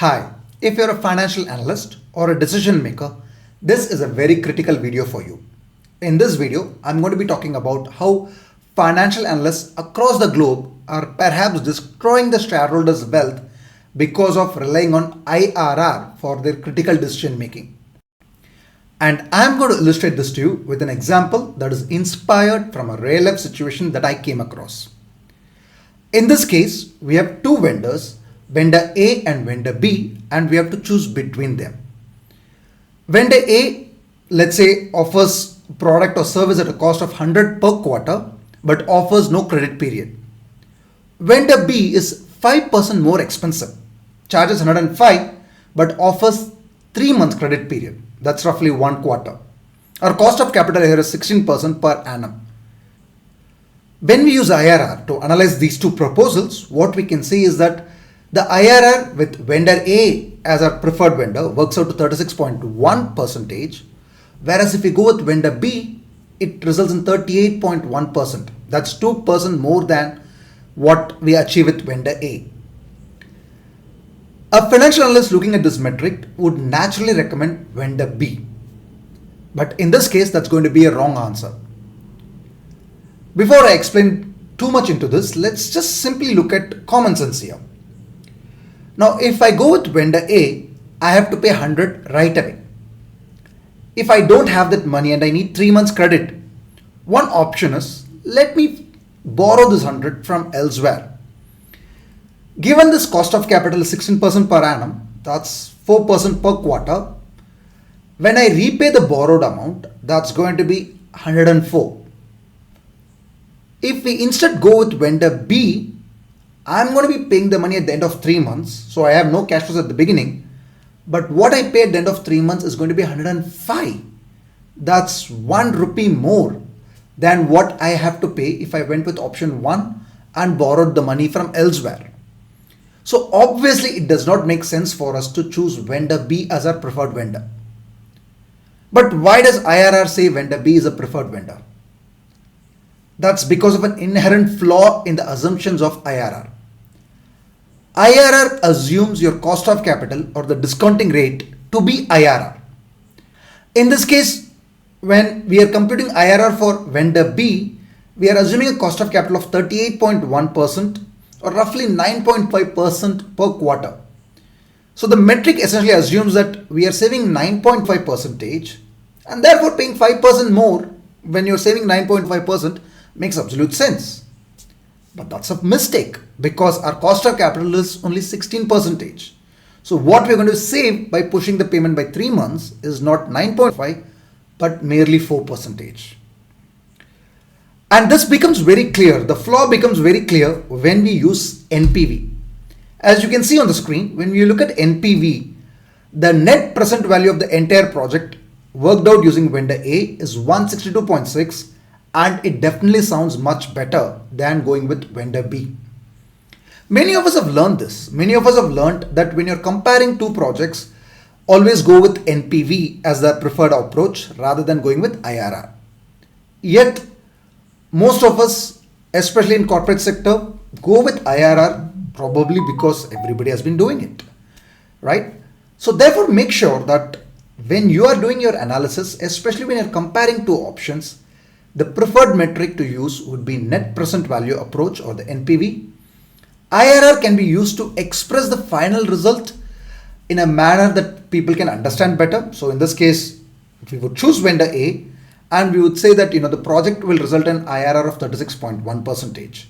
Hi, if you're a financial analyst or a decision maker, this is a very critical video for you. In this video, I'm going to be talking about how financial analysts across the globe are perhaps destroying the shareholders' wealth because of relying on IRR for their critical decision making. And I'm going to illustrate this to you with an example that is inspired from a real life situation that I came across. In this case, we have two vendors, vendor A and vendor B, and we have to choose between them. Vendor A, let's say, offers product or service at a cost of 100 per quarter, but offers no credit period. Vendor B is 5% more expensive, charges 105, but offers 3 months credit period. That's roughly 1 quarter. Our cost of capital here is 16% per annum. When we use IRR to analyze these two proposals, what we can see is that the IRR with vendor A as our preferred vendor works out to 36.1%, whereas if we go with vendor B, it results in 38.1%. That's 2% more than what we achieve with vendor A. A financial analyst looking at this metric would naturally recommend vendor B. But in this case, that's going to be a wrong answer. Before I explain too much into this, let's just simply look at common sense here. Now, if I go with vendor A, I have to pay 100 right away. If I don't have that money and I need 3 months credit, one option is let me borrow this 100 from elsewhere. Given this cost of capital is 16% per annum, that's 4% per quarter. When I repay the borrowed amount, that's going to be 104. If we instead go with vendor B, I'm going to be paying the money at the end of 3 months, so I have no cash flows at the beginning, but what I pay at the end of 3 months is going to be 105. That's 1 rupee more than what I have to pay if I went with option 1 and borrowed the money from elsewhere. So obviously it does not make sense for us to choose vendor B as our preferred vendor. But why does IRR say vendor B is a preferred vendor? That's because of an inherent flaw in the assumptions of IRR. IRR assumes your cost of capital or the discounting rate to be IRR. In this case, when we are computing IRR for vendor B, we are assuming a cost of capital of 38.1% or roughly 9.5% per quarter. So the metric essentially assumes that we are saving 9.5% and therefore paying 5% more when you're saving 9.5% makes absolute sense. But that's a mistake because our cost of capital is only 16%. So what we're going to save by pushing the payment by 3 months is not 9.5 but merely 4%. And this becomes very clear. The flaw becomes very clear when we use NPV. As you can see on the screen, when we look at NPV, the net present value of the entire project worked out using vendor A is 162.6, and it definitely sounds much better than going with vendor B. Many of us have learned this. Many of us have learned that when you're comparing two projects, always go with NPV as the preferred approach rather than going with IRR. Yet, most of us, especially in corporate sector, go with IRR probably because everybody has been doing it, right? So therefore, make sure that when you are doing your analysis, especially when you're comparing two options, the preferred metric to use would be net present value approach or the NPV. IRR can be used to express the final result in a manner that people can understand better. So in this case, if we would choose vendor A, and we would say that the project will result in IRR of 36.1%.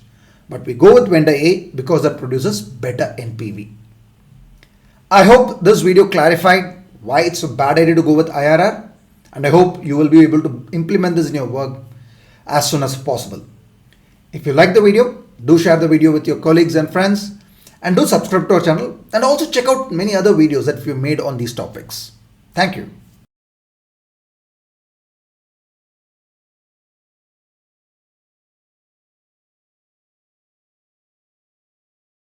But we go with vendor A because that produces better NPV. I hope this video clarified why it's a bad idea to go with IRR, and I hope you will be able to implement this in your work as soon as possible. If you like the video, do share the video with your colleagues and friends, and do subscribe to our channel, and also check out many other videos that we've made on these topics. Thank you.